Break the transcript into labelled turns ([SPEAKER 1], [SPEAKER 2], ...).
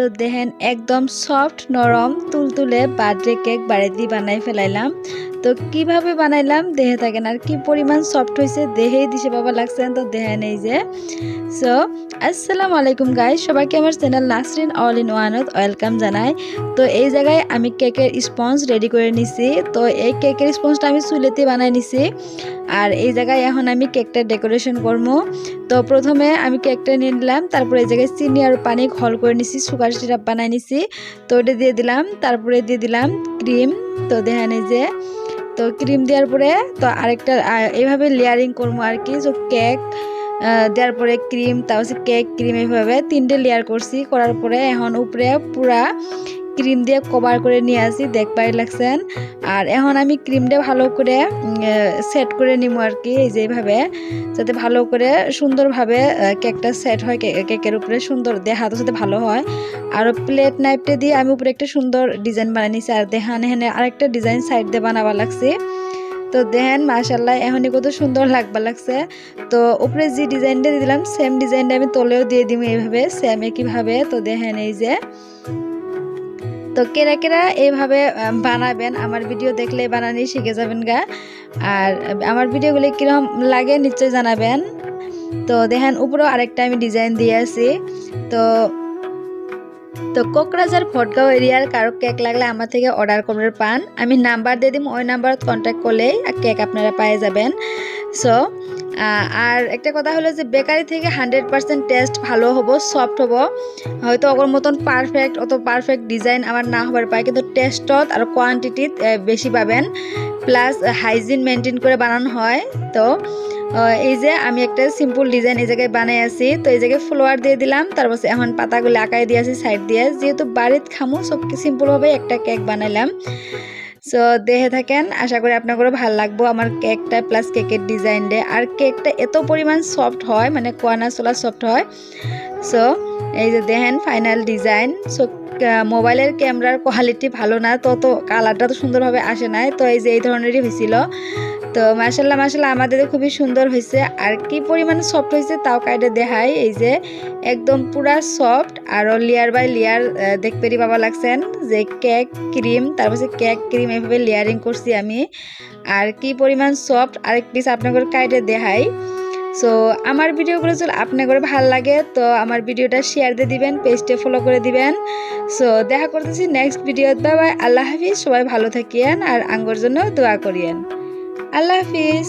[SPEAKER 1] তো দেখেন একদম সফট নরম তুলতুলে বার্থডে কেক বাড়িতে বানাই ফেলাইলাম। তো কিভাবে বানাইলাম দেখে থাকেন, আর কি পরিমাণ সফট হয়েছে দেখেই দিশে বাবা লাগছেন। তো দেখেন এই যে সো আসসালামু আলাইকুম গাইস, সবাইকে আমার চ্যানেল নাসরিন অল ইন ওয়ানত ওয়েলকাম জানাই। তো এই জায়গায় আমি কেকের স্পঞ্জ রেডি করে নিছি। তো এই কেকের স্পঞ্জটা আমি চুলেতে বানাই নিছি। আর এই জায়গায় এখন আমি কেকটা ডেকোরেশন করবো। তো প্রথমে আমি কেকটা নিয়ে নিলাম, তারপরে এই জায়গায় চিনি আর পানি ঘল করে নিছি, সুগার সিরাপ বানাই নিছি। তো ওটা দিয়ে দিলাম, তারপরে দিয়ে দিলাম ক্রিম। তো দেখেন এই যে তো ক্রিম দেওয়ার পরে তো আরেকটা এইভাবে লেয়ারিং করবো আর কি। তো কেক দেওয়ার পরে ক্রিম, তারপর কেক ক্রিম, এইভাবে 3টে লেয়ার করছি। করার পরে এখন উপরে পুরা ক্রিম দিয়ে কভার করে নিয়ে আসি, দেখবাই লাগছেন। আর এখন আমি ক্রিমটা ভালো করে সেট করে নিব আর কি, এই যে এইভাবে, যাতে ভালো করে সুন্দরভাবে কেকটা সেট হয়, কেকের উপরে সুন্দর দেখাতে যাতে ভালো হয়। আর প্লেট নাইফটা দিয়ে আমি উপরে একটা সুন্দর ডিজাইন বানিয়ে নিছি। আর দেখান এখানে আরেকটা ডিজাইন সাইড দিয়ে বানাবার লাগছে। তো দেখেন মাশাআল্লাহ এখনই কত সুন্দর লাগবা লাগছে। তো উপরে যে ডিজাইনটা দিয়ে দিলাম সেম ডিজাইনটা আমি তলেও দিয়ে দিব এইভাবে সেম একইভাবে। তো দেখেন এই যে তো কেরা কেরা এইভাবে বানাবেন, আমার ভিডিও দেখলে বানানি শিখে যাবেন গা। আর আমার ভিডিওগুলি কিরকম লাগে নিশ্চয়ই জানাবেন। তো দেখেন উপরেও আরেকটা আমি ডিজাইন দিয়ে আছি। তো তো কোকরাঝার ফটগাঁও এরিয়ার কারো কেক লাগলে আমার থেকে অর্ডার করতে পান, আমি নাম্বার দিয়ে দিব, ওই নাম্বারত কন্ট্যাক্ট করলেই কেক আপনারা পেয়ে যাবেন। সো আর একটা কথা হলো যে বেকারি থেকে 100% টেস্ট ভালো হবো, সফট হবো। হয়তো ওর মতন পারফেক্ট অত পারফেক্ট ডিজাইন আমার না হবার পায়, কিন্তু টেস্টত আর কোয়ান্টিটিত বেশি পাবেন, প্লাস হাইজিন মেনটেন করে বানানো হয়। তো এই যে আমি একটা সিম্পল ডিজাইন এই জায়গায় বানাই আছি। তো এই জায়গায় ফ্লোয়ার দিয়ে দিলাম, তারপর এখন পাতাগুলো আঁকাই দিয়ে আসি সাইড দিয়ে, যেহেতু বাড়িত খামু সব সিম্পলভাবে একটা কেক বানাইলাম। সো দেখে থাকেন, আশা করি আপনাদেরও ভালো লাগবো আমার কেকটা প্লাস কেকের ডিজাইনটা। আর কেকটা এত পরিমাণ সফট হয়, মানে কোয়ানা চলা সফট হয়। সো এই যে দেখেন ফাইনাল ডিজাইন। সো মোবাইলের ক্যামেরার কোয়ালিটি ভালো না, তো কালারটা তো সুন্দরভাবে আসে নাই। তো এই যে এই ধরনেরই হয়েছিল। তো মাশাল্লাহ মাশাল্লাহ আমাদের খুবই সুন্দর হয়েছে। আর কি পরিমাণে সফট হয়েছে তাও কাইডে দেখাই, এই যে একদম পুরা সফট। আরও লেয়ার বাই লেয়ার দেখতেই বাবা লাগছেন যে কেক ক্রিম, তারপর কেক ক্রিম এভাবে লেয়ারিং করছি আমি। আর কি পরিমাণ সফট আরেক পিস আপনাদের কাইডে দেখাই। সো আমার ভিডিওগুলো যদি আপনাদের ভালো লাগে তো আমার ভিডিওটা শেয়ার দিয়ে দিবেন, পেজটা ফলো করে দিবেন। সো দেখা করতেছি নেক্সট ভিডিও। বাই বাই, আল্লাহ হাফিজ, সবাই ভালো থাকিয়েন আর আঙ্গর জন্য দোয়া করিয়েন। আল্লাহ হাফিজ।